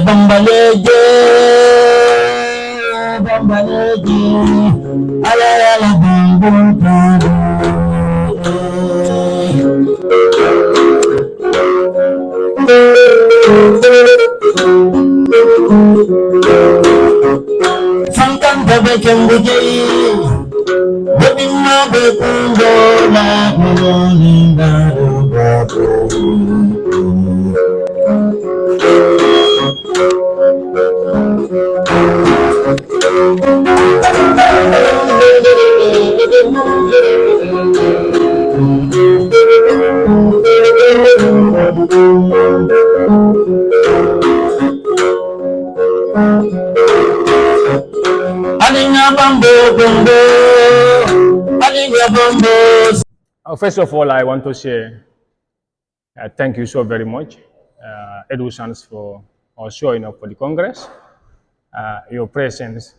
Bambaleje, bambaleje, ala ala bambulkado. Sangkan bebe kembuje, bebe mabe kundo la kuninga rubato. First of all, I want to say thank you so very much, Edusa, for showing up for the Congress. Your presence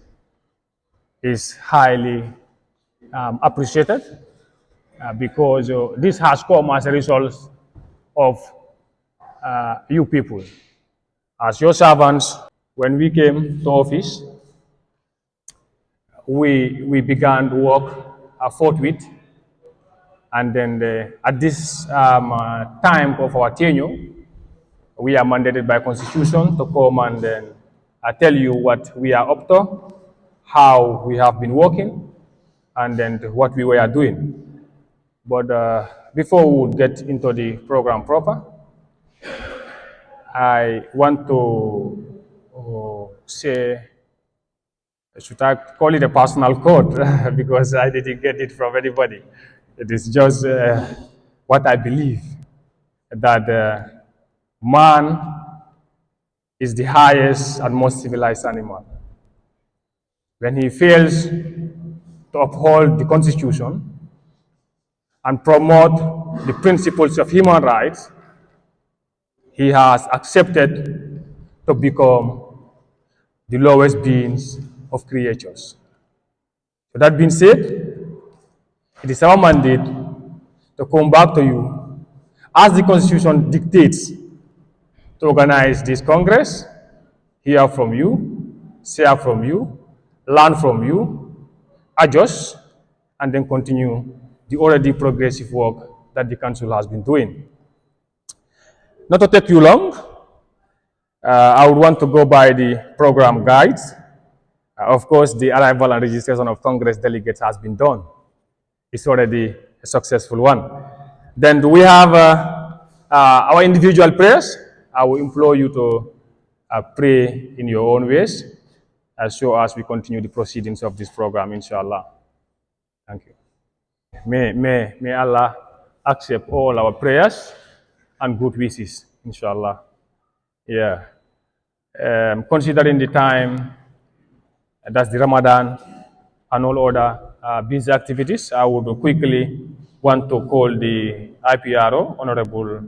is highly appreciated because this has come as a result of you people. As your servants, when we came to office, we began work forthwith. And then at this time of our tenure, we are mandated by Constitution to come and then tell you what we are up to, how we have been working, and then what we were doing. But before we would get into the program proper, I want to say, should I call it a personal quote? Because I didn't get it from anybody. It is just what I believe, that man is the highest and most civilized animal. When he fails to uphold the Constitution and promote the principles of human rights, he has accepted to become the lowest beings of creatures. So that being said, it is our mandate to come back to you, as the Constitution dictates, to organize this Congress, hear from you, share from you, learn from you, adjust, and then continue the already progressive work that the Council has been doing. Not to take you long, I would want to go by the program guides. Of course, the arrival and registration of Congress delegates has been done. It's already a successful one. Then we have our individual prayers. I will implore you to pray in your own ways so as we continue the proceedings of this program, inshallah. Thank you. May Allah accept all our prayers and good wishes, inshallah. Yeah. Considering the time, that's the Ramadan and all other busy activities, I would quickly want to call the IPRO, Honorable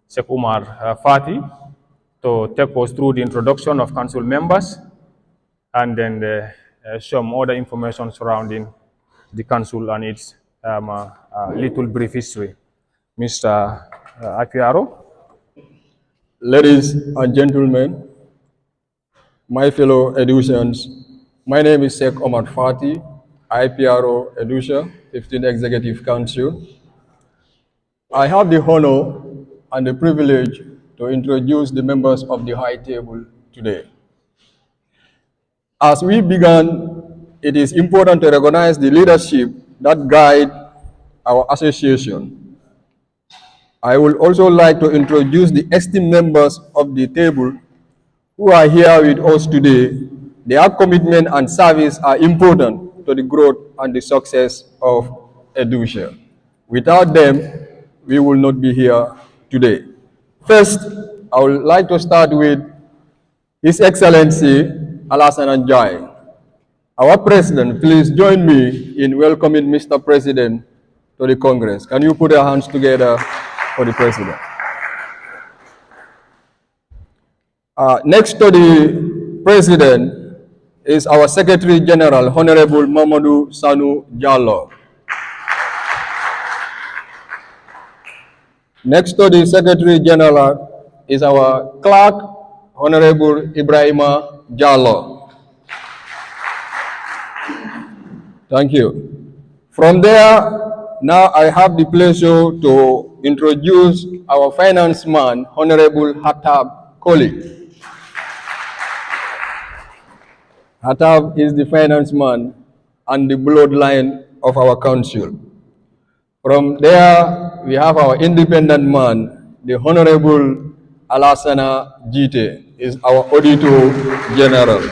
Sheikh Umar Fati, to take us through the introduction of council members and then some other information surrounding the council and its little brief history. Mr. IPRO. Ladies and gentlemen, my fellow Edusians, my name is Sheikh Omar Fati, IPRO Edusa, 15th Executive Council. I have the honor and the privilege to introduce the members of the High Table today. As we began, it is important to recognize the leadership that guide our association. I would also like to introduce the esteemed members of the table who are here with us today. Their commitment and service are important to the growth and the success of Edusa. Without them, we will not be here today. First, I would like to start with His Excellency Alassane Anjai. Our President, please join me in welcoming Mr. President to the Congress. Can you put your hands together for the President? Next to the President is our Secretary General, Honorable Mamadou Sanu Jallo. Next to the Secretary General is our Clerk, Honorable Ibrahima Jallo. Thank you. From there, now I have the pleasure to introduce our finance man, Honorable Hatab Koli. Hatab is the finance man and the bloodline of our council. From there, we have our independent man, the Honorable Alassana Jite, is our Auditor General.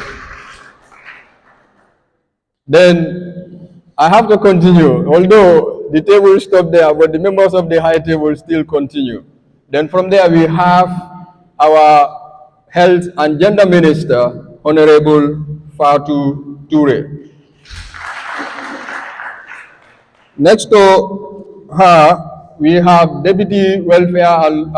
Then I have to continue, although the table stopped there, but the members of the high table still continue. Then from there, we have our Health and Gender Minister, Honorable Fatou Toure. Next to her, we have Deputy Welfare and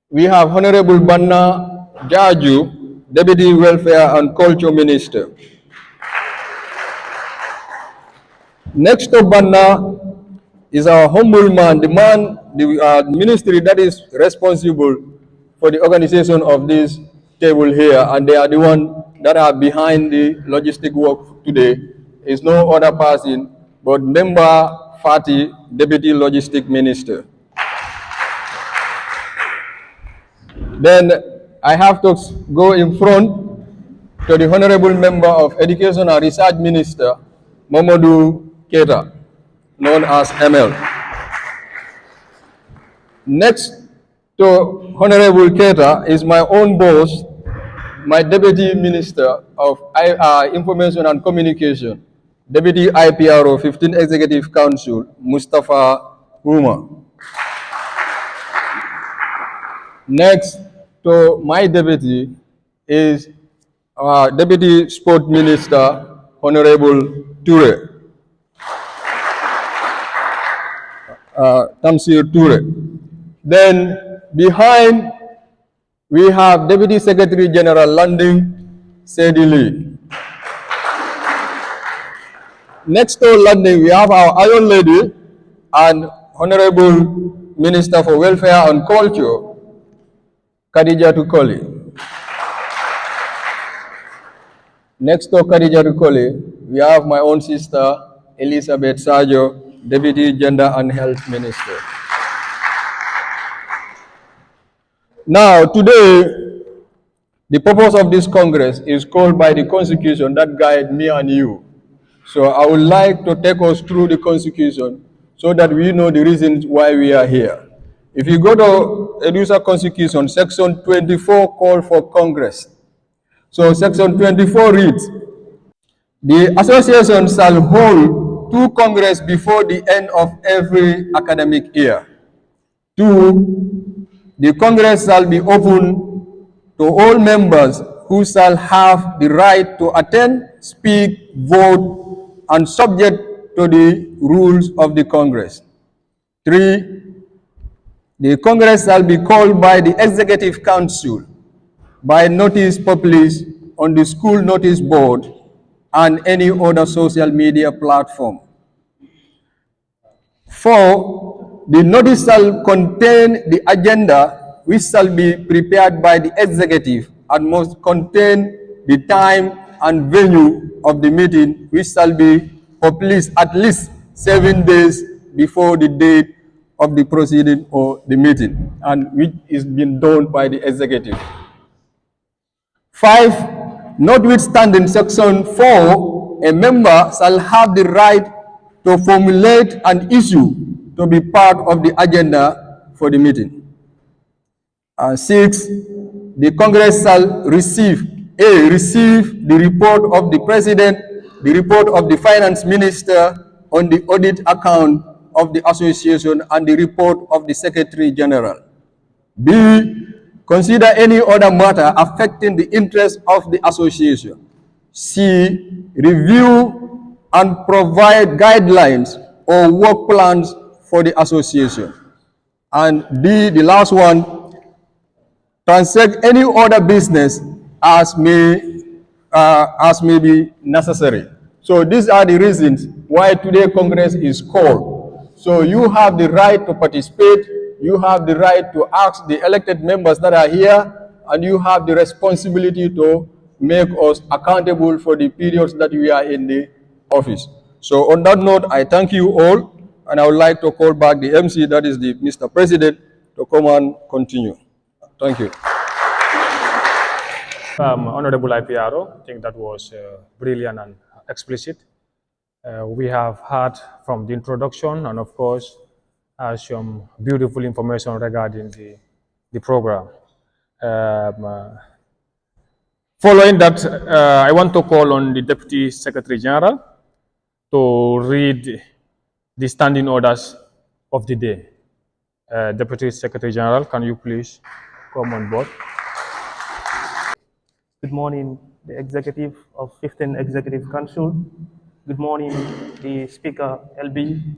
we have Honorable Banna Jaju, Deputy Welfare and Culture Minister. Next to Banna is our humble man, the ministry that is responsible for the organization of this table here, and they are the one that are behind the logistic work today. Is no other person but Member Fati, Deputy Logistic Minister. Then I have to go in front to the Honorable Member of Education and Research Minister, Mamadou Keita, known as ML. Next to Honorable Keita is my own boss, my Deputy Minister of Information and Communication, Deputy IPRO 15 Executive Council, Mustafa Huma. Next to my deputy is our Deputy Sport Minister, Honorable Toure, Tamsir Toure. Then behind we have Deputy Secretary General Landing Sedili. Next to Landing, we have our Iron Lady and Honorable Minister for Welfare and Culture, Khadija Tukoli. Next to Khadija Tukoli, we have my own sister, Elizabeth Sajo, Deputy Gender and Health Minister. Now, today, the purpose of this Congress is called by the Constitution that guides me and you. So I would like to take us through the Constitution so that we know the reasons why we are here. If you go to Edusa Constitution, Section 24 call for Congress. So Section 24 reads, the association shall hold 2 Congress before the end of every academic year. 2, the Congress shall be open to all members who shall have the right to attend, speak, vote, and subject to the rules of the Congress. 3, the Congress shall be called by the Executive Council by notice published on the school notice board and any other social media platform. 4, the notice shall contain the agenda which shall be prepared by the executive and must contain the time and venue of the meeting, which shall be published at least 7 days before the date of the proceeding or the meeting, and which is being done by the executive. 5, notwithstanding Section 4, a member shall have the right to formulate an issue to be part of the agenda for the meeting. 6, the Congress shall receive the report of the President, the report of the Finance Minister on the audit account of the association, and the report of the Secretary General. B, consider any other matter affecting the interest of the association. C, review and provide guidelines or work plans for the association. And D, the last one, transact any other business as may as may be necessary. So these are the reasons why today Congress is called. So you have the right to participate, you have the right to ask the elected members that are here, and you have the responsibility to make us accountable for the periods that we are in the office. So on that note, I thank you all, and I would like to call back the MC, that is the Mr. President, to come and continue. Thank you. Honorable IPRO, I think that was brilliant and explicit. We have heard from the introduction and, of course, some beautiful information regarding the program. Following that, I want to call on the Deputy Secretary General to read the standing orders of the day. Deputy Secretary General, can you please come on board? Good morning, the executive of 15th Executive Council. Good morning, the Speaker, LB.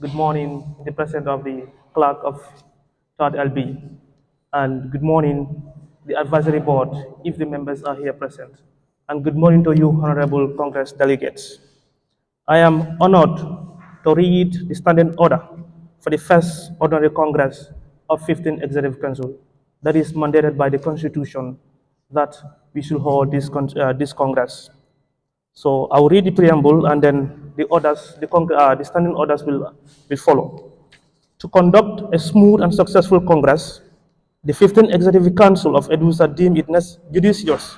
Good morning, the President of the Clerk of 3rd LB. And good morning, the Advisory Board, if the members are here present. And good morning to you, Honorable Congress delegates. I am honored to read the standing order for the first Ordinary Congress of 15th Executive Council that is mandated by the Constitution that we should hold this Congress. So I'll read the preamble and then the orders, the standing orders will follow. To conduct a smooth and successful Congress, the 15th Executive Council of Edusa deemed it judicious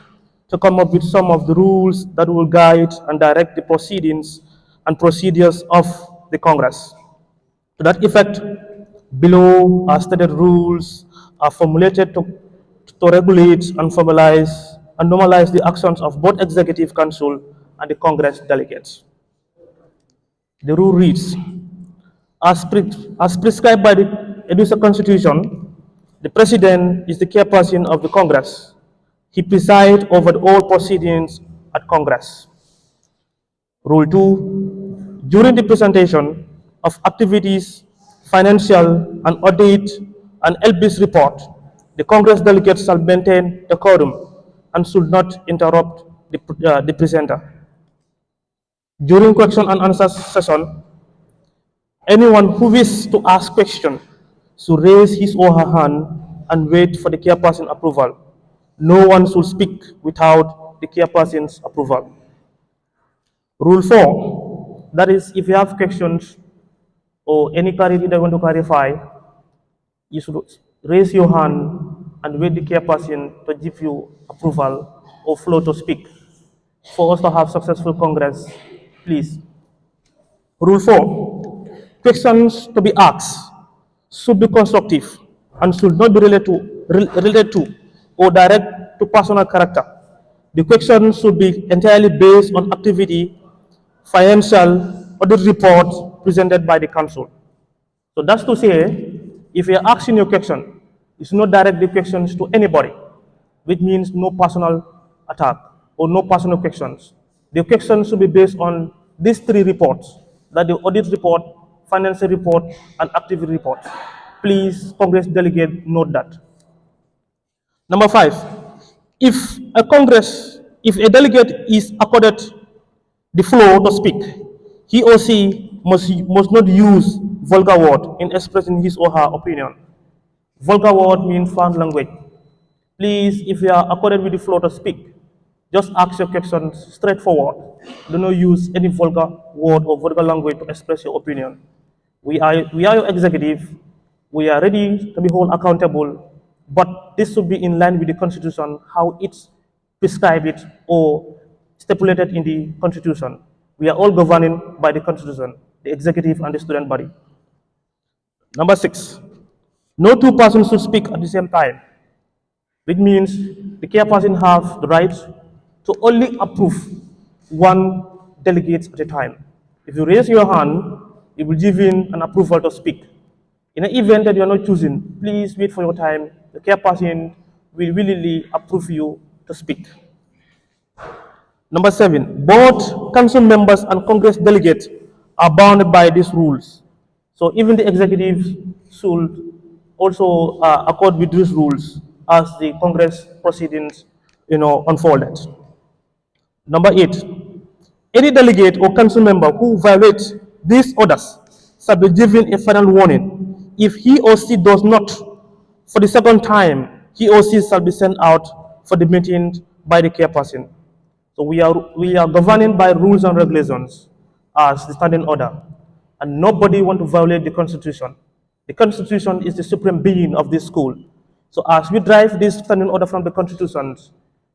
to come up with some of the rules that will guide and direct the proceedings and procedures of the Congress. To that effect, below are stated rules are formulated to regulate and formalize and normalize the actions of both Executive Council and the Congress delegates. The rule reads, as prescribed by the Edusa Constitution, the President is the chairperson of the Congress. He presides over all proceedings at Congress. Rule 2, during the presentation of activities, financial and audit and LB's report, the Congress delegates shall maintain the quorum and should not interrupt the presenter. During question and answer session, anyone who wishes to ask question should raise his or her hand and wait for the chairperson approval. No one should speak without the chairperson's approval. Rule 4, that is, if you have questions or any clarity that you want to clarify, you should raise your hand and wait the chairperson to give you approval or floor to speak. For us to have successful Congress, please. Rule 4, questions to be asked should be constructive and should not be related to or direct to personal character. The questions should be entirely based on activity, financial, audit report presented by the council. So that's to say, if you're asking your question, you should not direct the questions to anybody, which means no personal attack or no personal questions. The questions should be based on these 3 reports, that the audit report, financial report, and activity report. Please, Congress delegate, note that. Number 5, if a delegate is accorded the floor to speak, he or she must not use vulgar word in expressing his or her opinion. Vulgar word means found language. Please, if you are accorded with the floor to speak, just ask your questions straightforward. Do not use any vulgar word or vulgar language to express your opinion. We are your executive. We are ready to be held accountable, but this should be in line with the Constitution, how it's prescribed it or stipulated in the Constitution. We are all governing by the Constitution, the executive and the student body. Number 6, no 2 persons should speak at the same time, which means the chairperson have the right to only approve 1 delegate at a time. If you raise your hand, you will give in an approval to speak. In an event that you are not choosing, please wait for your time. The chairperson will willingly approve you to speak. Number 7, both council members and Congress delegates are bound by these rules. So even the executive should also accord with these rules as the Congress proceedings, unfolded. Number 8, any delegate or council member who violates these orders shall be given a final warning. If he or she does not, for the second time, he or she shall be sent out for the meeting by the chairperson. So we are governing by rules and regulations as the standing order, and nobody want to violate the constitution. The constitution is the supreme being of this school. So as we drive this standing order from the constitution,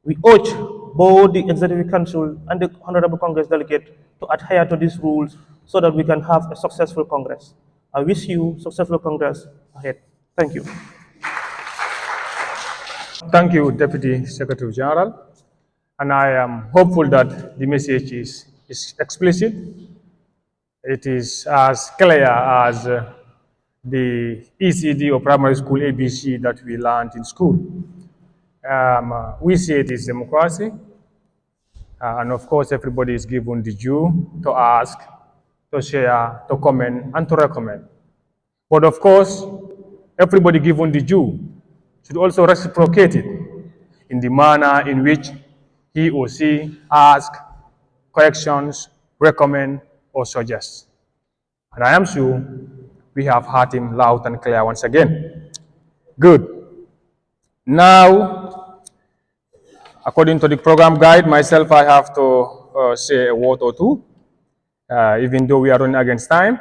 we urge both the executive council and the honorable congress delegate to adhere to these rules so that we can have a successful congress. I wish you successful congress ahead. Thank you. Thank you, Deputy Secretary General. And I am hopeful that the message is explicit. It is as clear as the ECD or primary school ABC that we learned in school. We say it is democracy, and of course everybody is given the due to ask, to share, to comment, and to recommend. But of course, everybody given the due should also reciprocate it in the manner in which he or she ask corrections, recommend, or suggest. And I am sure we have heard him loud and clear once again. Good. Now, according to the program guide, myself, I have to say a word or two, even though we are running against time.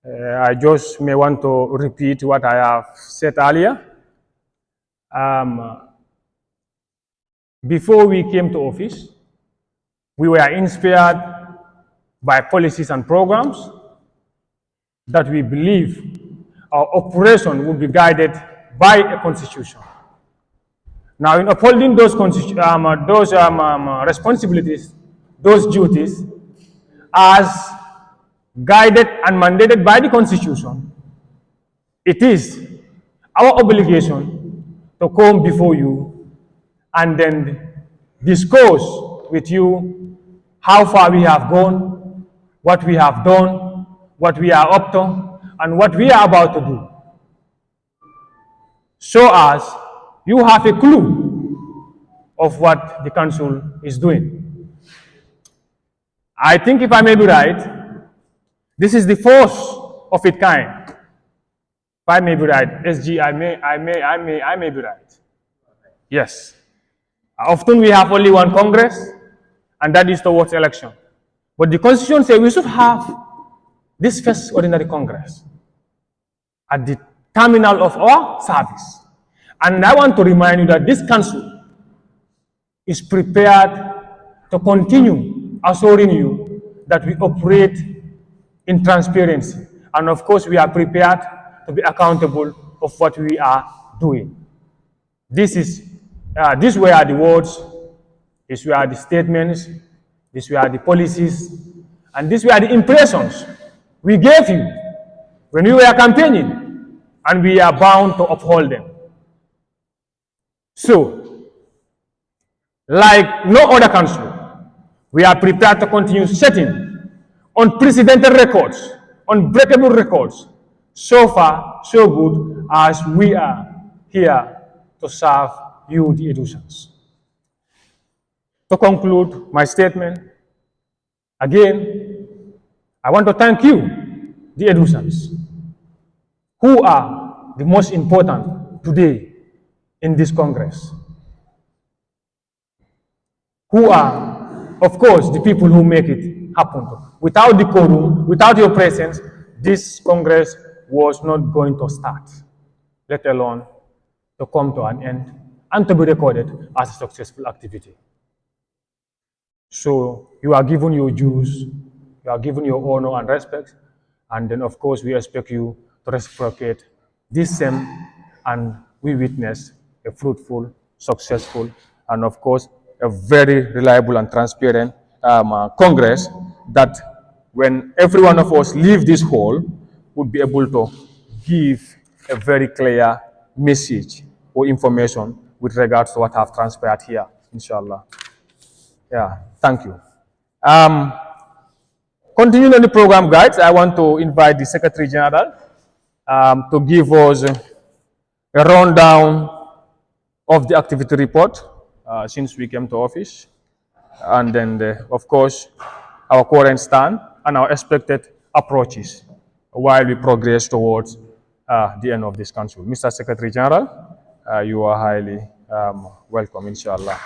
I just may want to repeat what I have said earlier. Before we came to office, we were inspired by policies and programs that we believe our operation would be guided by a constitution. Now, in upholding those responsibilities, those duties, as guided and mandated by the constitution, it is our obligation to come before you and then discuss with you how far we have gone, what we have done, what we are up to, and what we are about to do, so as you have a clue of what the council is doing. I think, if I may be right, this is the first of its kind. If I may be right, SG, I may be right. Yes. Often we have only one Congress, and that is towards election. But the Constitution says we should have this first ordinary Congress at the terminal of our service. And I want to remind you that this council is prepared to continue assuring you that we operate in transparency. And of course, we are prepared to be accountable of what we are doing. These were the words, these were the statements, these were the policies, and these were the impressions we gave you when we were campaigning, and we are bound to uphold them. So, like no other council, we are prepared to continue setting unprecedented records, unbreakable records, so far, so good, as we are here to serve you, the Edusans. To conclude my statement, again, I want to thank you, the Edusans, who are the most important today in this Congress, who are, of course, the people who make it happen. Without the quorum, without your presence, this Congress was not going to start, let alone to come to an end and to be recorded as a successful activity. So you are given your dues, you are given your honor and respect, and then of course we expect you to reciprocate this same, and we witness a fruitful, successful, and of course a very reliable and transparent Congress that when every one of us leave this hall would be able to give a very clear message or information with regards to what have transpired here, inshallah. Yeah, thank you. Continuing on the program guides, I want to invite the Secretary General to give us a rundown of the activity report since we came to office. and then, of course, our current stand and our expected approaches while we progress towards the end of this council. Mr. Secretary General, you are highly welcome, inshallah.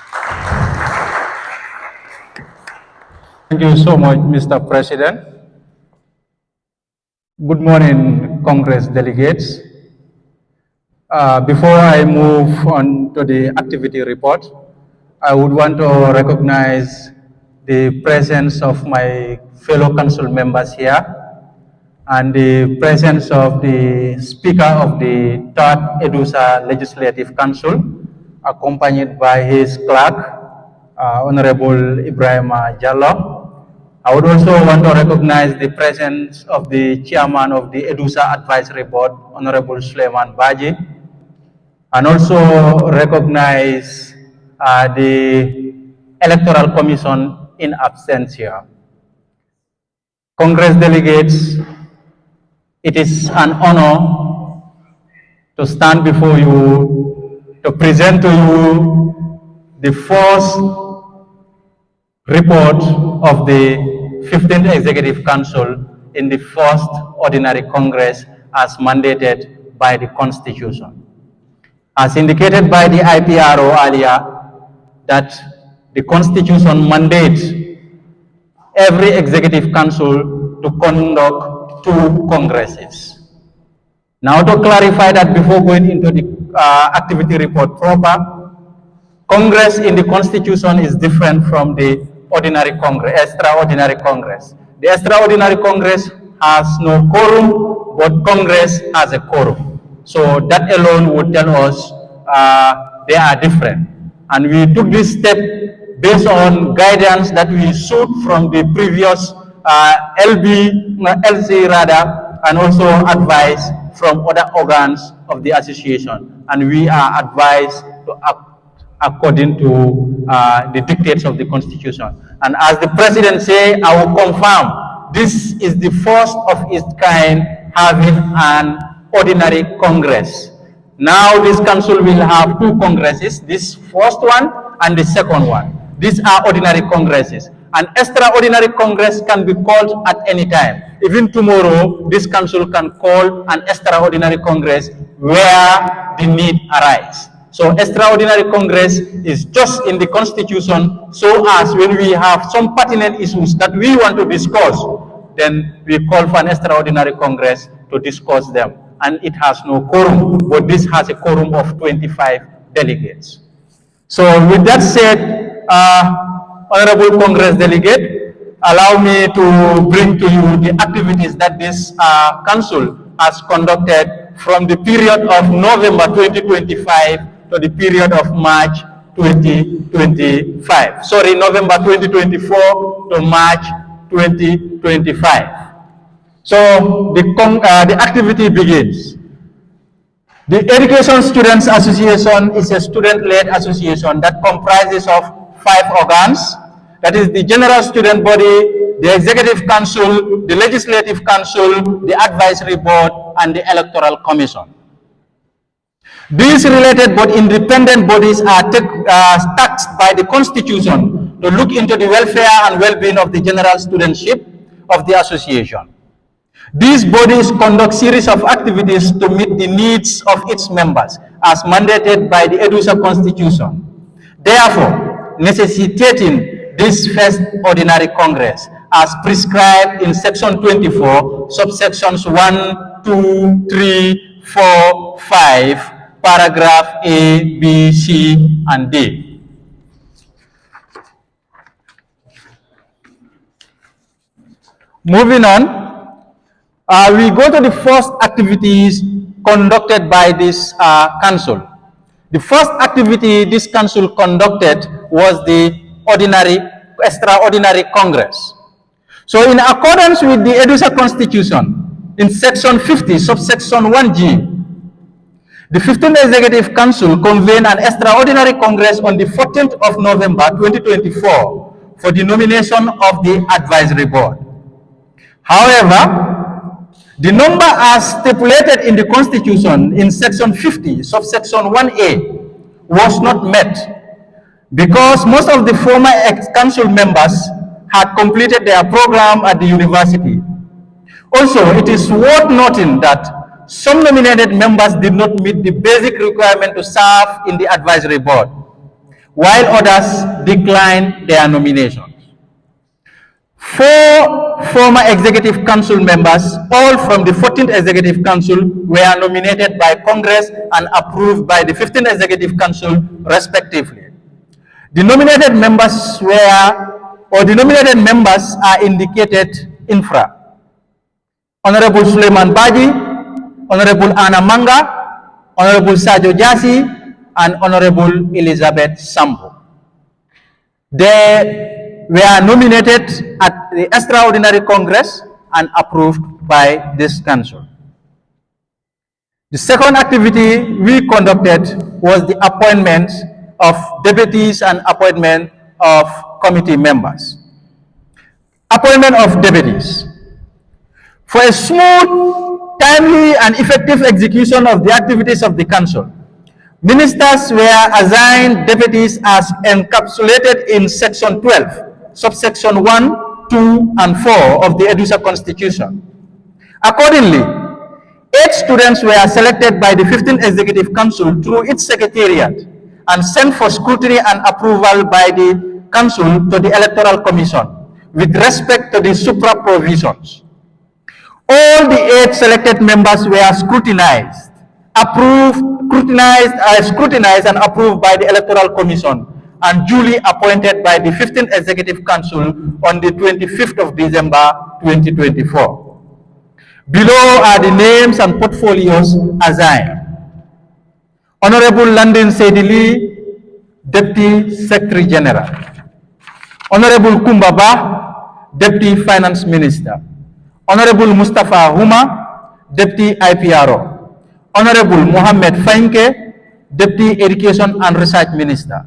Thank you so much, Mr. President. Good morning, Congress delegates. Before I move on to the activity report, I would want to recognize the presence of my fellow council members here and the presence of the Speaker of the Third Edusa Legislative Council, accompanied by his clerk, Honorable Ibrahim Jallo. I would also want to recognize the presence of the Chairman of the Edusa Advisory Board, Honorable Suleiman Baji, and also recognize the Electoral Commission in absentia. Congress delegates, it is an honor to stand before you to present to you the first report of the 15th Executive Council in the first Ordinary Congress as mandated by the Constitution. As indicated by the IPRO earlier, that the Constitution mandates every Executive Council to conduct 2 Congresses. Now, to clarify that before going into the activity report proper, Congress in the Constitution is different from the ordinary Congress, extraordinary Congress. The extraordinary Congress has no quorum, but Congress has a quorum. So that alone would tell us they are different. And we took this step based on guidance that we sought from the previous LC rather, and also advice from other organs of the association. And we are advised to act according to the dictates of the Constitution. And as the President said, I will confirm, this is the first of its kind having an ordinary Congress. Now this council will have 2 Congresses, this first one and the second one. These are ordinary Congresses. An extraordinary Congress can be called at any time. Even tomorrow, this council can call an extraordinary Congress where the need arises. So extraordinary Congress is just in the Constitution, so as when we have some pertinent issues that we want to discuss, then we call for an extraordinary Congress to discuss them. And it has no quorum, but this has a quorum of 25 delegates. So with that said, Honorable Congress delegate, allow me to bring to you the activities that this council has conducted from the period of November 2025 to the period of March 2025. Sorry, November 2024 to March 2025. So the activity begins. The Education Students Association is a student-led association that comprises of 5 organs. That is the General Student Body, the Executive Council, the Legislative Council, the Advisory Board, and the Electoral Commission. These related but independent bodies are tasked by the Constitution to look into the welfare and well-being of the general studentship of the association. These bodies conduct series of activities to meet the needs of its members as mandated by the Edusa Constitution. Therefore, necessitating this first ordinary Congress as prescribed in section 24, subsections 1, 2, 3, 4, 5, paragraph A, B, C, and D. Moving on, we go to the first activities conducted by this council. The first activity this council conducted was the extraordinary Congress. So in accordance with the Edusa Constitution, in section 50, subsection 1G, the 15th Executive Council convened an extraordinary Congress on the 14th of November 2024 for the nomination of the Advisory Board. However, the number as stipulated in the Constitution in section 50, subsection 1A, was not met. because most of the former council members had completed their program at the university. Also, it is worth noting that some nominated members did not meet the basic requirement to serve in the advisory board, while others declined their nominations. 4 former executive council members, all from the 14th executive council, were nominated by Congress and approved by the 15th executive council, respectively. The nominated members are indicated infra: Honorable Suleiman Baji, Honorable Anna Manga, Honorable Sajo Jasi, and Honorable Elizabeth Sambo. They were nominated at the Extraordinary Congress and approved by this council. The second activity we conducted was the appointment of deputies and appointment of committee members. Appointment of deputies. For a smooth, timely, and effective execution of the activities of the council, ministers were assigned deputies as encapsulated in Section 12, subsection 1, 2, and 4 of the Edusa Constitution. Accordingly, 8 students were selected by the 15th Executive Council through its secretariat and sent for scrutiny and approval by the Council to the Electoral Commission with respect to the supra provisions. All the 8 selected members were scrutinized and approved by the Electoral Commission and duly appointed by the 15th Executive Council on the 25th of December 2024. Below are the names and portfolios assigned. Honorable Landin Seidili, Deputy Secretary General. Honorable Kumbaba, Deputy Finance Minister. Honorable Mustafa Huma, Deputy IPRO. Honorable Mohammed Fainke, Deputy Education and Research Minister.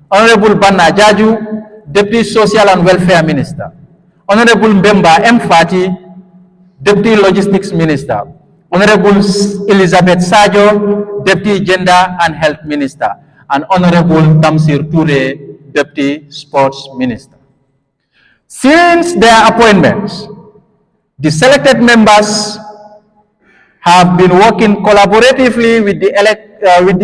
Honorable Banna Jaju, Deputy Social and Welfare Minister. Honorable Mbemba M. Fati, Deputy Logistics Minister. Honorable Elizabeth Sajo, Deputy Gender and Health Minister. And Honorable Tamsir Toure, Deputy Sports Minister. Since their appointments, the selected members have been working collaboratively with the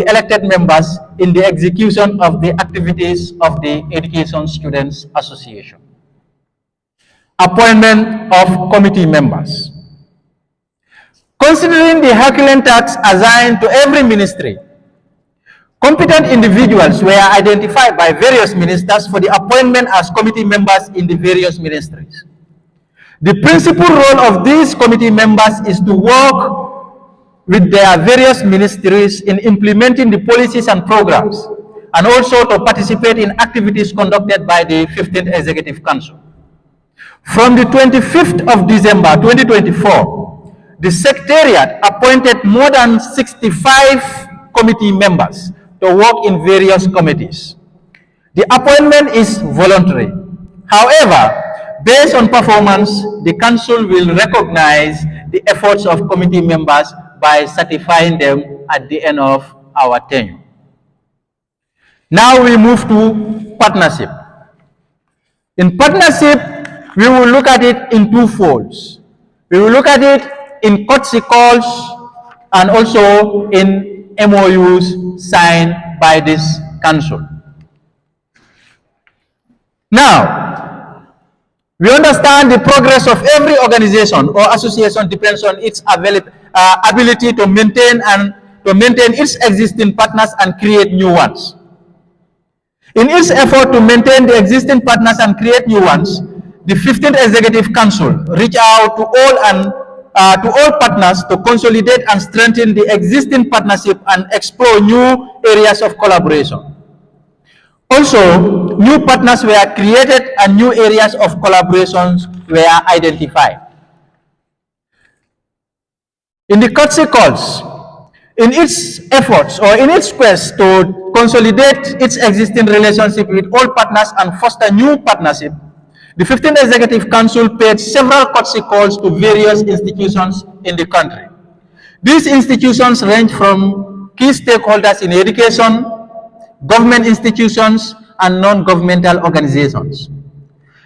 elected members in the execution of the activities of the Education Students Association. Appointment of committee members. Considering the Herculean tasks assigned to every ministry, competent individuals were identified by various ministers for the appointment as committee members in the various ministries. The principal role of these committee members is to work with their various ministries in implementing the policies and programs, and also to participate in activities conducted by the 15th Executive Council. From the 25th of December 2024, the Secretariat appointed more than 65 committee members to work in various committees. The appointment is voluntary. However, based on performance, the Council will recognize the efforts of committee members by certifying them at the end of our tenure. Now we move to partnership. In partnership, we will look at it in 2 folds. We will look at it in courtesy calls and also in MOUs signed by this Council. Now, we understand the progress of every organization or association depends on its ability to maintain its existing partners and create new ones. In its effort to maintain the existing partners and create new ones, the 15th Executive Council reached out to all partners to consolidate and strengthen the existing partnership and explore new areas of collaboration. Also, new partners were created and new areas of collaborations were identified. In the courtesy calls, in its efforts or in its quest to consolidate its existing relationship with all partners and foster new partnership, the 15th Executive Council paid several courtesy calls to various institutions in the country. These institutions range from key stakeholders in education, government institutions, and non-governmental organizations.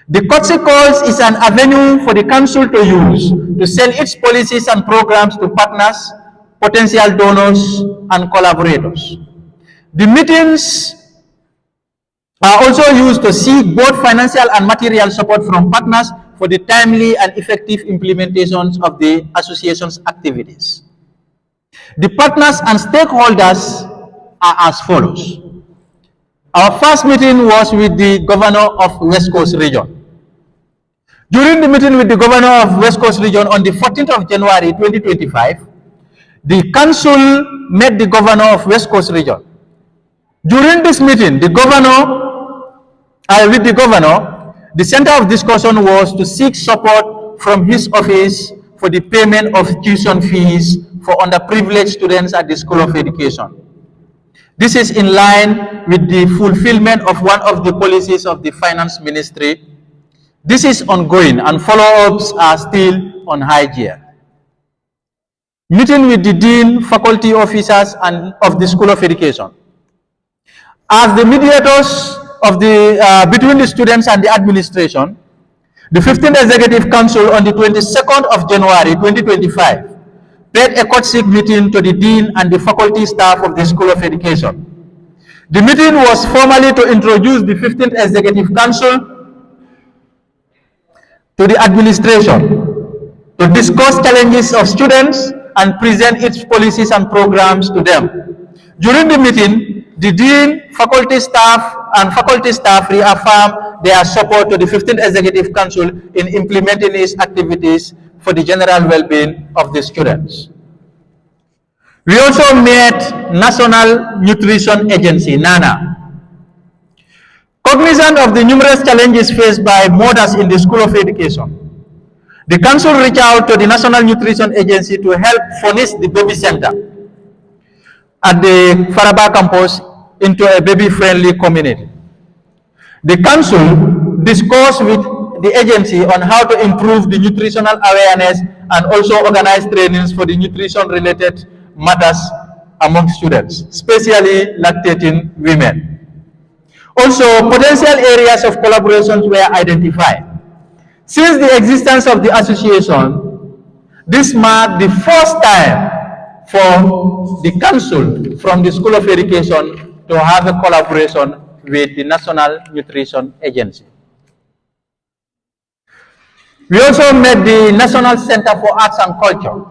The courtesy calls is an avenue for the council to use to sell its policies and programs to partners, potential donors, and collaborators. The meetings are also used to seek both financial and material support from partners for the timely and effective implementations of the association's activities. The partners and stakeholders are as follows. Our first meeting was with the governor of West Coast Region. During the meeting with the governor of West Coast Region on the 14th of January 2025, the council met the governor of West Coast Region. During this meeting, with the governor, the center of discussion was to seek support from his office for the payment of tuition fees for underprivileged students at the School of Education. This is in line with the fulfillment of one of the policies of the Finance Ministry. This is ongoing and follow-ups are still on high gear. Meeting with the dean, faculty officers, and of the School of Education. As the mediators of between the students and the administration, the 15th Executive Council on the 22nd of January 2025 paid a courtesy meeting to the dean and the faculty staff of the School of Education. The meeting was formally to introduce the 15th Executive Council to the administration, to discuss challenges of students and present its policies and programs to them. During the meeting, the dean, faculty staff reaffirmed their support to the 15th Executive Council in implementing its activities for the general well-being of the students. We also met National Nutrition Agency, NANA. Cognizant of the numerous challenges faced by mothers in the School of Education, the council reached out to the National Nutrition Agency to help furnish the baby center at the Faraba campus into a baby-friendly community. The council discussed with the agency on how to improve the nutritional awareness and also organize trainings for the nutrition-related matters among students, especially lactating women. Also, potential areas of collaboration were identified. Since the existence of the association, this marked the first time for the council from the School of Education to have a collaboration with the National Nutrition Agency. We also met the National Center for Arts and Culture.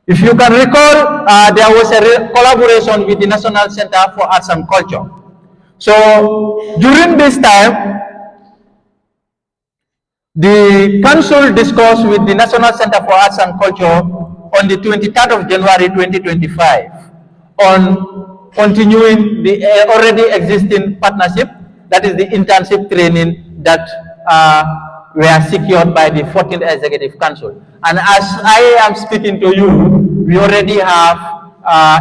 If you can recall, there was a collaboration with the National Center for Arts and Culture. So during this time, the council discussed with the National Center for Arts and Culture on the 23rd of January 2025 on continuing the already existing partnership, that is the internship training that were secured by the 14th Executive Council. And as I am speaking to you, we already have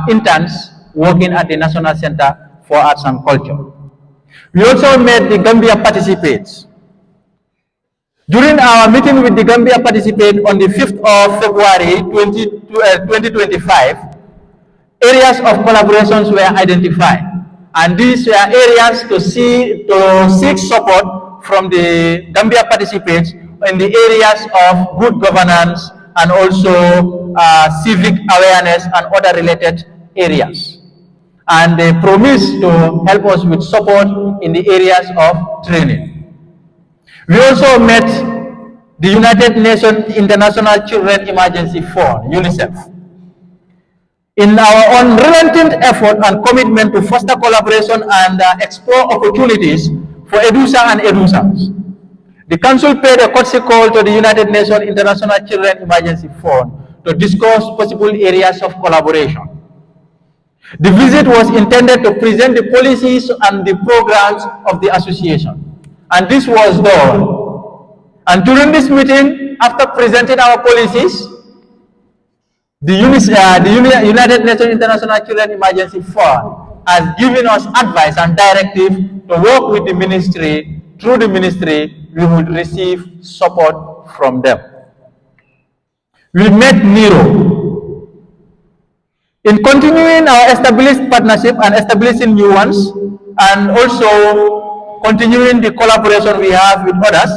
interns working at the National Center for Arts and Culture. We also made the Gambia Participates. During our meeting with the Gambia Participate on the 5th of February 2025, areas of collaborations were identified. And these were areas to seek support from the Gambia Participates in the areas of good governance and also civic awareness and other related areas. And they promised to help us with support in the areas of training. We also met the United Nations International Children Emergency Fund, UNICEF. In our unrelenting effort and commitment to foster collaboration and explore opportunities for Edusa and Edusans, the Council paid a courtesy call to the United Nations International Children Emergency Fund to discuss possible areas of collaboration. The visit was intended to present the policies and the programs of the association, and this was done. And during this meeting, after presenting our policies, the United Nations International Children Emergency Fund has given us advice and directive to work with the ministry. Through the ministry, we would receive support from them. We met NIRO. In continuing our established partnership and establishing new ones, and also continuing the collaboration we have with others.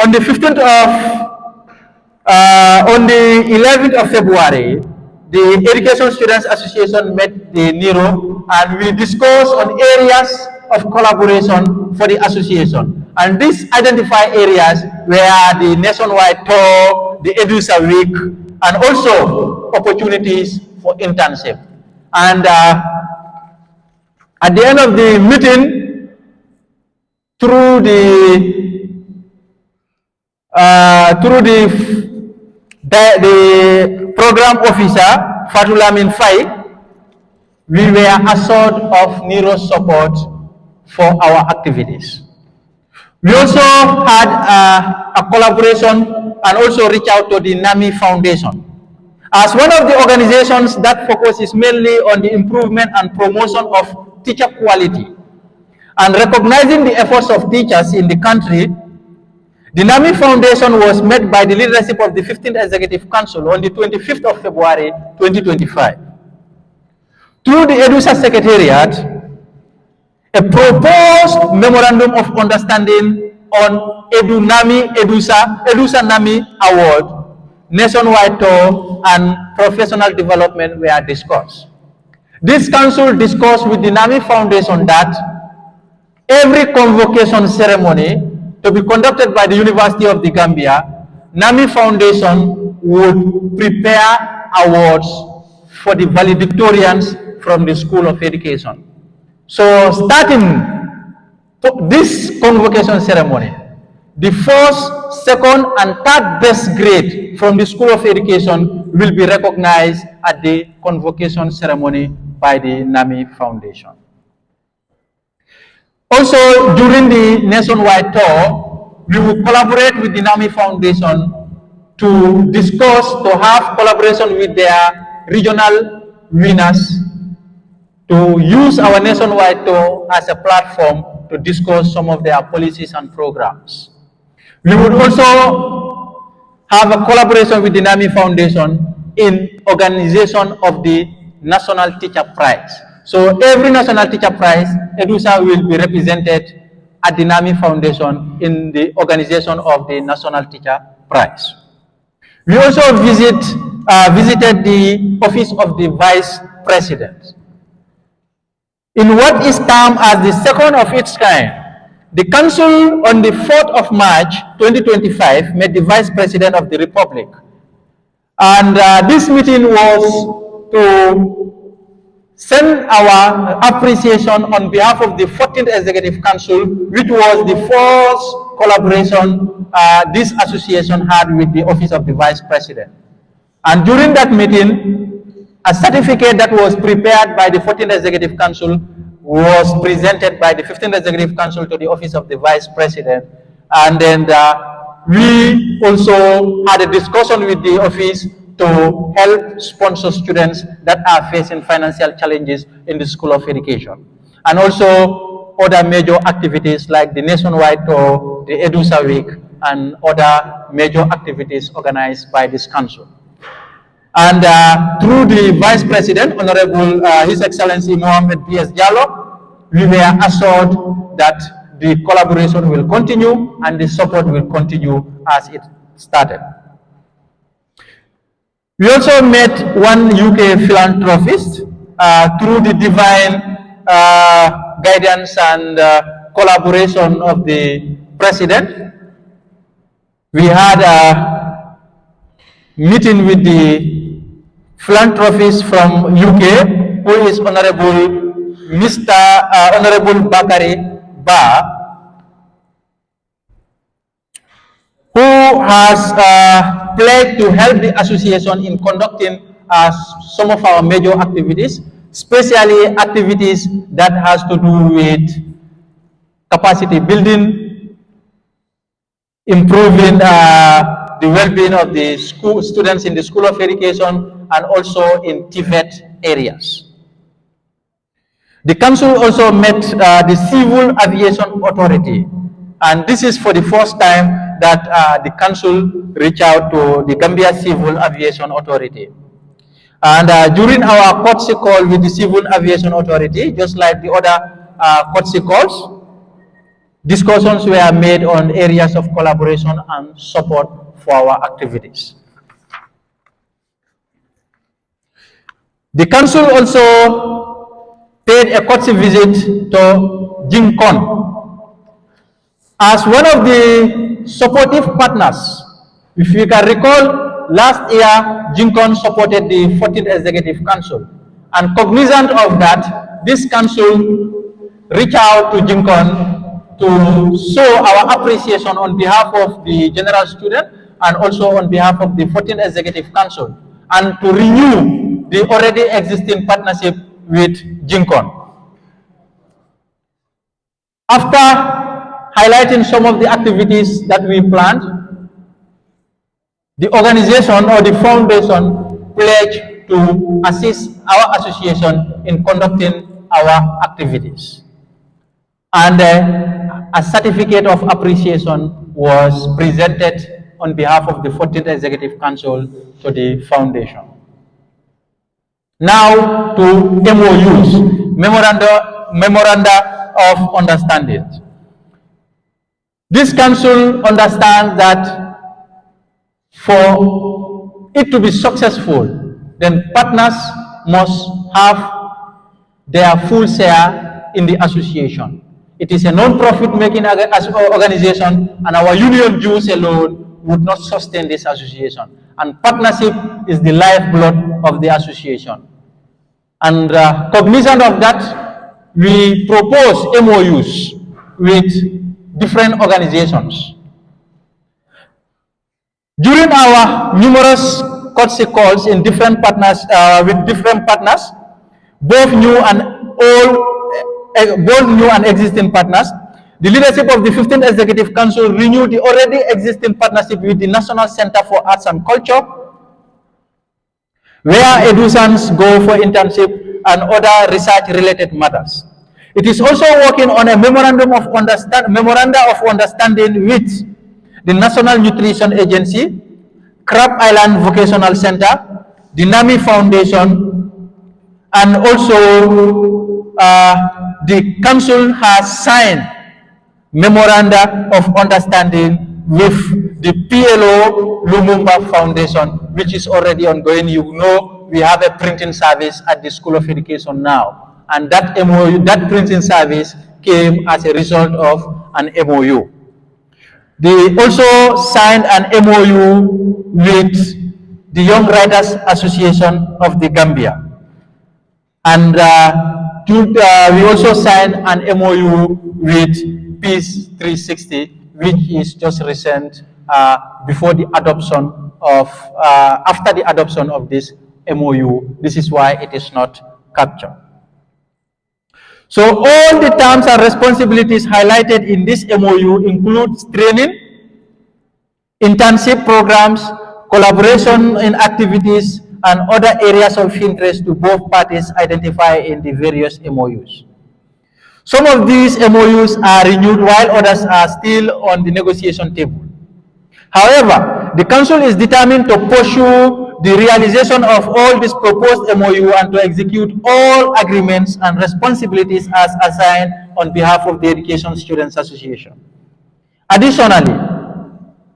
On the 15th of on the 11th of February, the Education Students Association met the NIRO and we discussed on areas of collaboration for the association. And these identify areas where the nationwide tour, the Edusa week, and also opportunities for internship. And at the end of the meeting, through the program officer, Fatulamin Fai, we were assured of NIRO support for our activities. We also had a collaboration and also reach out to the NAMI Foundation. As one of the organizations that focuses mainly on the improvement and promotion of teacher quality and recognizing the efforts of teachers in the country, the NAMI Foundation was met by the leadership of the 15th Executive Council on the 25th of February 2025. Through the Edusa Secretariat, a proposed Memorandum of Understanding on Edusa NAMI Award, nationwide tour, and professional development were discussed. This council discussed with the NAMI Foundation that every convocation ceremony to be conducted by the University of the Gambia, NAMI Foundation would prepare awards for the valedictorians from the School of Education. So starting this convocation ceremony, the first, second, and third best grade from the School of Education will be recognized at the convocation ceremony by the NAMI Foundation. Also, during the nationwide tour, we will collaborate with the NAMI Foundation to discuss, to have collaboration with their regional winners, to use our nationwide tour as a platform to discuss some of their policies and programs. We would also have a collaboration with the NAMI Foundation in organization of the National Teacher Prize. So every National Teacher Prize, Edusa will be represented at the NAMI Foundation in the organization of the National Teacher Prize. We also visited the office of the Vice President. In what is termed as the second of its kind, the Council on the 4th of March 2025 met the Vice President of the Republic. And this meeting was to send our appreciation on behalf of the 14th Executive Council, which was the first collaboration this association had with the Office of the Vice President. And during that meeting, a certificate that was prepared by the 14th Executive Council was presented by the 15th Executive Council to the Office of the Vice President. And then we also had a discussion with the office to help sponsor students that are facing financial challenges in the School of Education. And also other major activities like the nationwide tour, the Edusa Week, and other major activities organized by this council. And through the Vice President, Honorable His Excellency Mohammed B.S. Jallo, we were assured that the collaboration will continue and the support will continue as it started. We also met one UK philanthropist through the divine guidance and collaboration of the President. We had a meeting with the philanthropist from UK, who is Honorable Honorable Bakari Ba, who has pledged to help the association in conducting some of our major activities, especially activities that has to do with capacity building, improving the well-being of the students in the School of Education, and also in TVET areas. The Council also met the Civil Aviation Authority, and this is for the first time that the Council reached out to the Gambia Civil Aviation Authority. And during our courtesy call with the Civil Aviation Authority, just like the other courtesy calls, Discussions were made on areas of collaboration and support for our activities. The council also paid a courtesy visit to Jinkon as one of the supportive partners. If you can recall, last year Jinkon supported the 14th Executive Council, and cognizant of that, this council reached out to Jinkon to show our appreciation on behalf of the general student and also on behalf of the 14th Executive Council, and to renew the already existing partnership with Jinkon. After highlighting some of the activities that we planned, the organization or the foundation pledged to assist our association in conducting our activities. And a certificate of appreciation was presented on behalf of the 14th Executive Council to the foundation. Now to MOUs, Memoranda of Understanding. This council understands that for it to be successful, then partners must have their full share in the association. It is a non-profit making organization, and our union dues alone would not sustain this association. And partnership is the lifeblood of the association. And cognizant of that, we propose MOUs with different organizations. During our numerous courtesy calls in different partners, with different partners, both new and existing partners, the leadership of the 15th Executive Council renewed the already existing partnership with the National Center for Arts and Culture, where Edusans go for internship and other research-related matters. It is also working on a memoranda of understanding with the National Nutrition Agency, Crab Island Vocational Center, the NAMI Foundation, and also the council has signed memoranda of understanding with the PLO Lumumba Foundation, which is already ongoing. You know, we have a printing service at the School of Education now, and that MOU, that printing service came as a result of an MOU. They also signed an MOU with the Young Writers Association of the Gambia, and we also signed an MOU with Peace 360, which is just recent before the adoption of, after the adoption of this MOU. This is why it is not captured. So all the terms and responsibilities highlighted in this MOU includes training, internship programs, collaboration in activities, and other areas of interest to both parties identified in the various MOUs. Some of these MOUs are renewed while others are still on the negotiation table. However, the Council is determined to pursue the realization of all this proposed MOU and to execute all agreements and responsibilities as assigned on behalf of the Education Students Association. Additionally,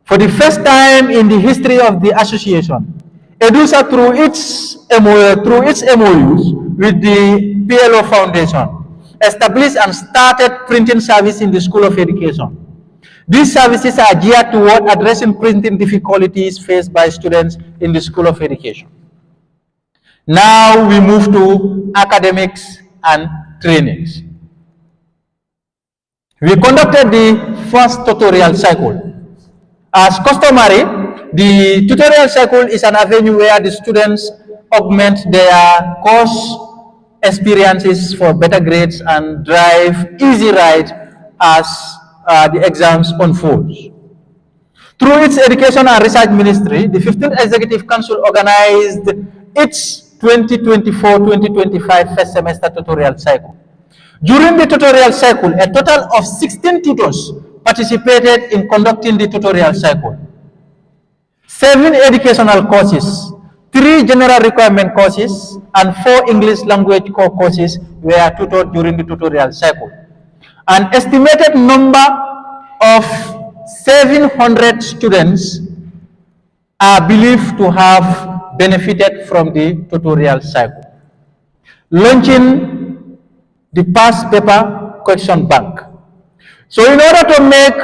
for the first time in the history of the association, Edusa, through its MOUs with the PLO Foundation, established and started printing service in the School of Education. These services are geared toward addressing printing difficulties faced by students in the School of Education. Now we move to academics and trainings. We conducted the first tutorial cycle. As customary, the tutorial cycle is an avenue where the students augment their course experiences for better grades and drive easy ride as the exams unfolds. Through its Education and Research Ministry, the 15th Executive Council organized its 2024-2025 first semester tutorial cycle. During the tutorial cycle, a total of 16 tutors participated in conducting the tutorial cycle. 7 educational courses, 3 general requirement courses, and 4 English language core courses were tutored during the tutorial cycle. An estimated number of 700 students are believed to have benefited from the tutorial cycle. Launching the past paper question bank. So in order to make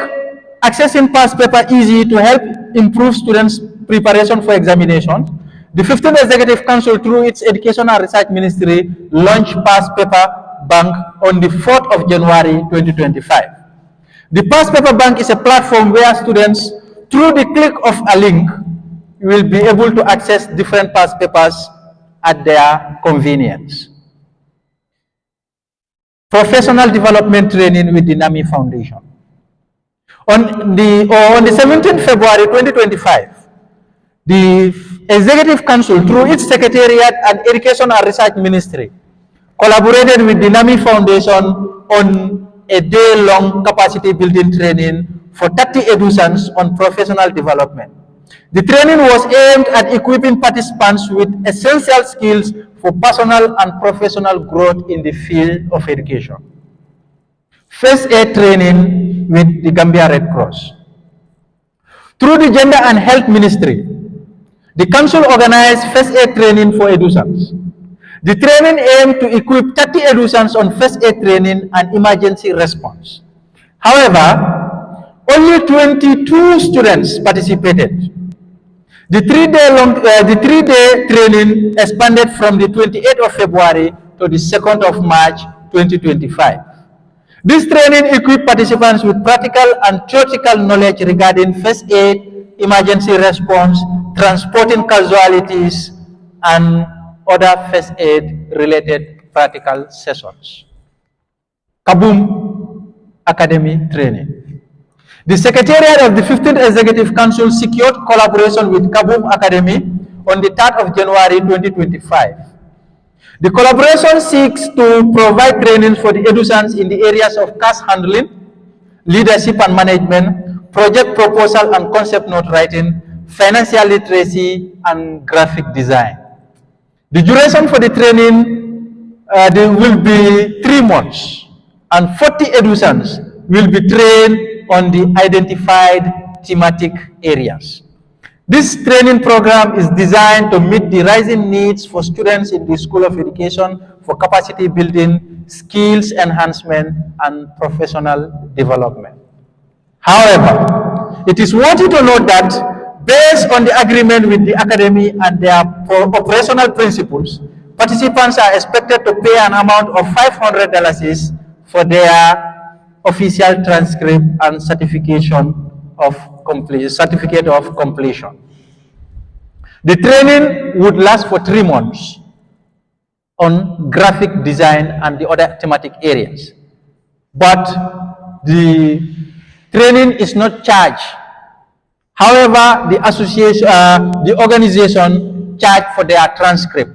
accessing past paper easy to help improve students' preparation for examinations, the 15th Executive Council, through its Education and Research Ministry, launched past paper bank on the 4th of January 2025. The past paper bank is a platform where students, through the click of a link, will be able to access different past papers at their convenience. Professional development training with the NAMI Foundation. On the 17th February 2025, the Executive Council, through its Secretariat and Education and Research Ministry, collaborated with the NAMI Foundation on a day-long capacity building training for 30 Edusans on professional development. The training was aimed at equipping participants with essential skills for personal and professional growth in the field of education. First aid training with the Gambia Red Cross. Through the Gender and Health Ministry, the Council organized first aid training for Edusans. The training aimed to equip 30 Edusans on first aid training and emergency response. However, only 22 students participated. The three-day training expanded from the 28th of February to the 2nd of March 2025. This training equipped participants with practical and theoretical knowledge regarding first aid, emergency response, transporting casualties, and other first aid related practical sessions. Kaboom Academy training. The Secretariat of the 15th Executive Council secured collaboration with Kaboom Academy on the 3rd of January 2025. The collaboration seeks to provide trainings for the Edusans in the areas of cash handling, leadership and management, project proposal and concept note writing, financial literacy, and graphic design. The duration for the training will be 3 months, and 40 Edusans will be trained on the identified thematic areas. This training program is designed to meet the rising needs for students in the School of Education for capacity building, skills enhancement, and professional development. However, it is worthy to note that based on the agreement with the Academy and their operational principles, participants are expected to pay an amount of $500 for their official transcript and certificate of completion. The training would last for 3 months on graphic design and the other thematic areas, but the training is not charged. However, the organization charge for their transcript,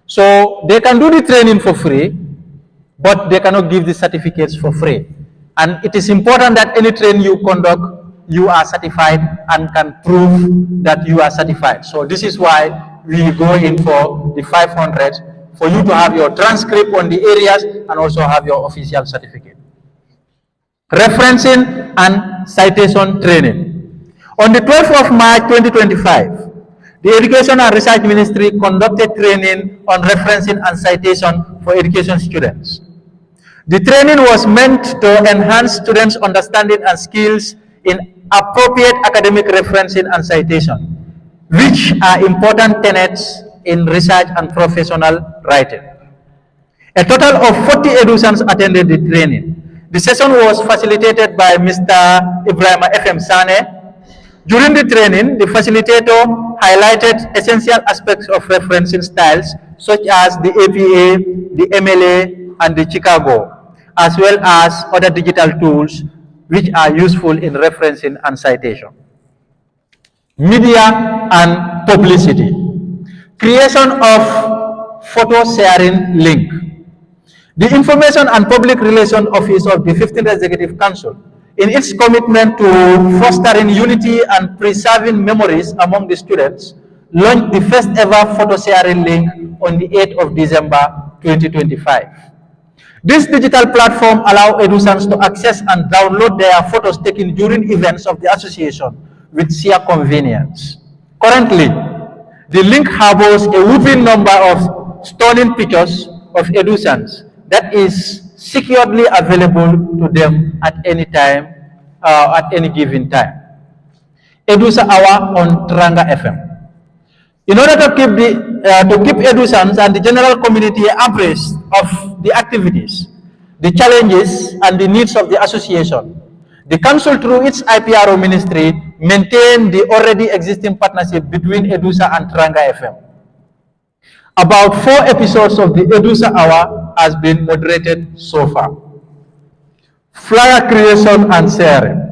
so they can do the training for free, but they cannot give the certificates for free. And it is important that any training you conduct, you are certified and can prove that you are certified. So this is why we go in for the 500 for you to have your transcript on the areas and also have your official certificate. Referencing and citation training. On the 12th of March 2025, the Education and Research Ministry conducted training on referencing and citation for education students. The training was meant to enhance students' understanding and skills in appropriate academic referencing and citation, which are important tenets in research and professional writing. A total of 40 Edusans attended the training. The session was facilitated by Mr. Ibrahim F.M. Sane. During the training, the facilitator highlighted essential aspects of referencing styles such as the APA, the MLA, and the Chicago, as well as other digital tools which are useful in referencing and citation. Media and publicity. Creation of photo sharing link. The Information and Public Relations Office of the 15th Executive Council, in its commitment to fostering unity and preserving memories among the students, launched the first ever photo sharing link on the 8th of December 2025. This digital platform allows Edusans to access and download their photos taken during events of the association with sheer convenience. Currently, the link harbors a whopping number of stunning pictures of Edusans that is securely available to them at any time, at any given time. Edusa Hour on Tranga FM. In order to keep Edusans and the general community abreast of the activities, the challenges, and the needs of the association, the council, through its IPRO ministry, maintain the already existing partnership between Edusa and Tranga FM. About 4 episodes of the Edusa Hour has been moderated so far. Flyer creation and sharing.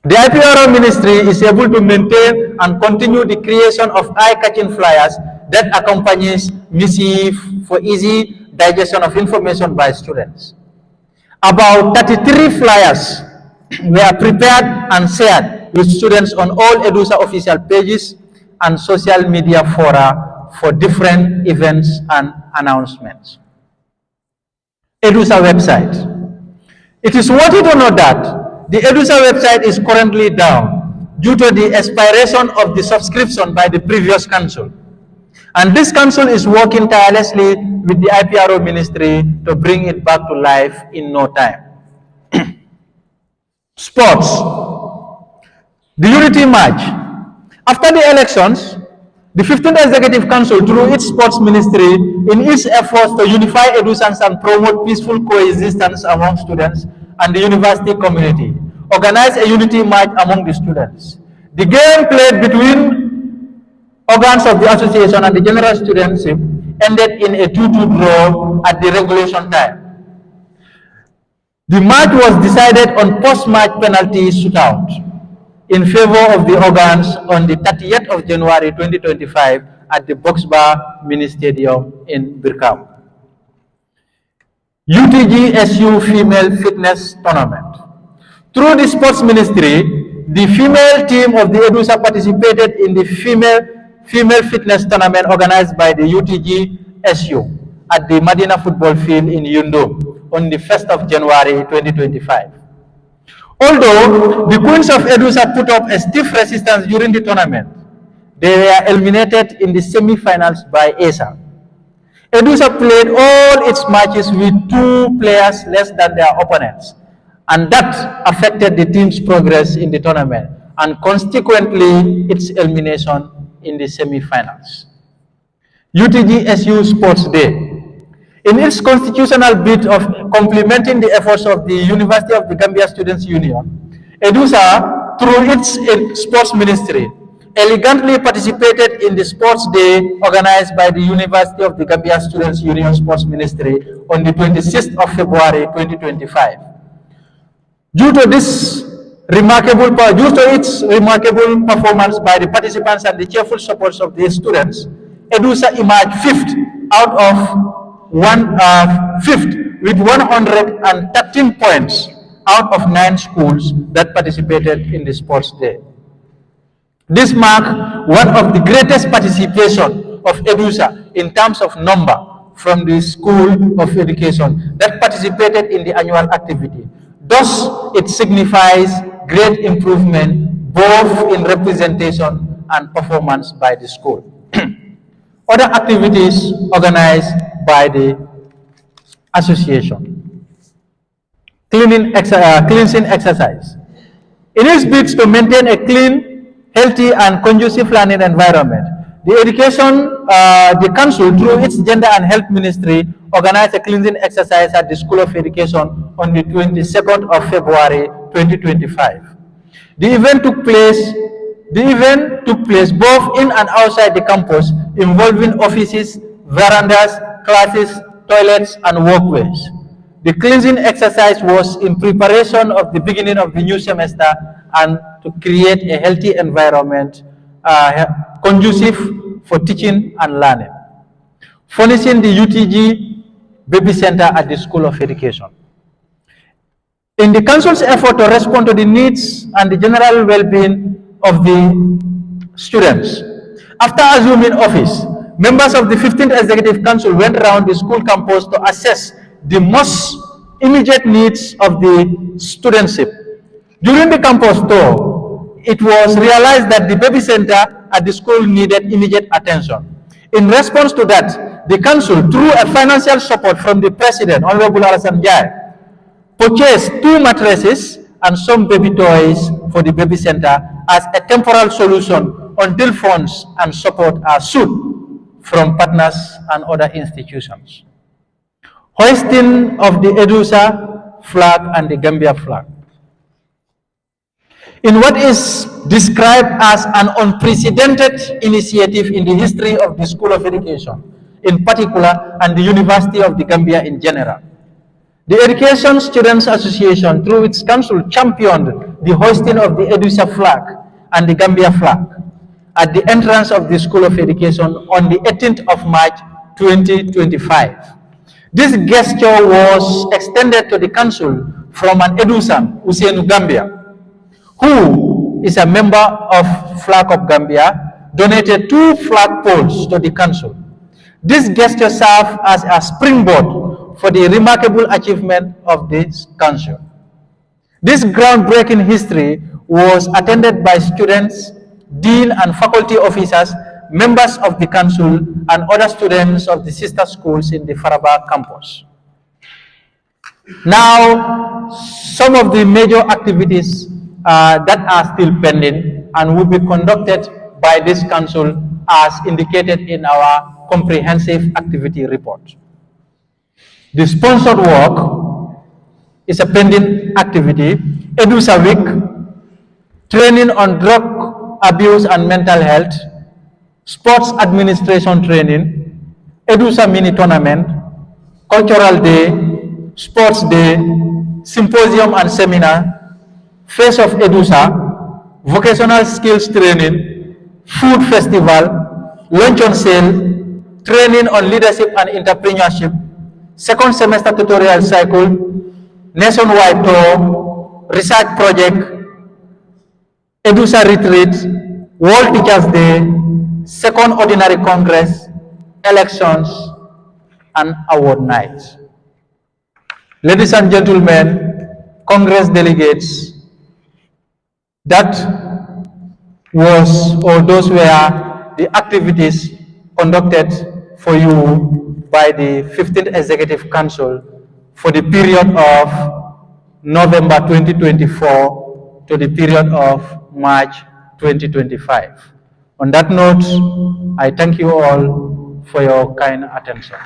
The IPRO ministry is able to maintain and continue the creation of eye-catching flyers that accompanies missive for easy digestion of information by students. About 33 flyers were prepared and shared with students on all Edusa official pages and social media fora for different events and announcements. Edusa website. It is worthy to note that the Edusa website is currently down due to the expiration of the subscription by the previous council. And this council is working tirelessly with the IPRO ministry to bring it back to life in no time. Sports. The Unity March. After the elections, the 15th Executive Council, through its sports ministry, in its efforts to unify Edusans and promote peaceful coexistence among students and the university community, organized a unity march among the students. The game played between organs of the association and the general studentship ended in a 2-2 draw at the regulation time. The match was decided on post-match penalty shootout in favor of the organs on the 30th of January 2025 at the Boxbar Mini Stadium in Birkam. UTG-SU Female Fitness Tournament. Through the sports ministry, the female team of the Edusa participated in the female fitness tournament organized by the UTG-SU at the Madina football field in Yundo on the 1st of January 2025. Although the Queens of Edusa put up a stiff resistance during the tournament, they were eliminated in the semi-finals by ESA. Edusa played all its matches with 2 players less than their opponents, and that affected the team's progress in the tournament and consequently its elimination in the semi-finals. UTG-SU Sports Day. In its constitutional bid of complementing the efforts of the University of the Gambia Students' Union, Edusa, through its sports ministry, elegantly participated in the Sports Day organized by the University of the Gambia Students' Union Sports Ministry on the 26th of February 2025. Due to its remarkable performance by the participants and the cheerful support of the students, Edusa emerged fifth with 113 points out of 9 schools that participated in the Sports Day. This marked one of the greatest participation of Edusa in terms of number from the School of Education that participated in the annual activity. Thus, it signifies great improvement both in representation and performance by the school. Other activities organized by the association. Cleansing exercise. In its bids to maintain a clean, healthy, and conducive learning environment, the council, through its gender and health ministry, organized a cleansing exercise at the School of Education on the 22nd of February 2025. The event took place both in and outside the campus, involving offices, verandas, classes, toilets, and walkways. The cleansing exercise was in preparation of the beginning of the new semester and to create a healthy environment conducive for teaching and learning. Furnishing the UTG Baby Center at the School of Education. In the council's effort to respond to the needs and the general well-being of the students, after assuming office, members of the 15th Executive Council went around the school campus to assess the most immediate needs of the studentship. During the campus tour, it was realized that the baby center at the school needed immediate attention. In response to that, the council, through a financial support from the president, Honorable Alassane Jai, purchased 2 mattresses and some baby toys for the baby center as a temporary solution until funds and support are sought from partners and other institutions. Hoisting of the Edusa flag and the Gambia flag. In what is described as an unprecedented initiative in the history of the School of Education, in particular, and the University of the Gambia in general, the Education Students Association, through its council, championed the hoisting of the Edusa flag and the Gambia flag at the entrance of the School of Education on the 18th of March 2025. This gesture was extended to the council from an Edusan, Usainu Gambia, who is a member of Flag of Gambia, donated 2 flag poles to the council. This gesture served as a springboard for the remarkable achievement of this council. This groundbreaking history was attended by students, dean and faculty officers, members of the council, and other students of the sister schools in the Faraba campus. Now, some of the major activities that are still pending and will be conducted by this council as indicated in our comprehensive activity report. The sponsored work is a pending activity. Edusa Week, training on drug abuse and mental health, sports administration training, Edusa mini tournament, cultural day, sports day, symposium and seminar, Face of Edusa, vocational skills training, food festival, luncheon sale, training on leadership and entrepreneurship, second semester tutorial cycle, nationwide tour, research project, Edusa retreat, World Teachers Day, second ordinary congress, elections, and award night. Ladies and gentlemen, Congress delegates, that was, or those were the activities conducted for you by the 15th Executive Council for the period of November 2024 to the period of March 2025. On that note, I thank you all for your kind attention.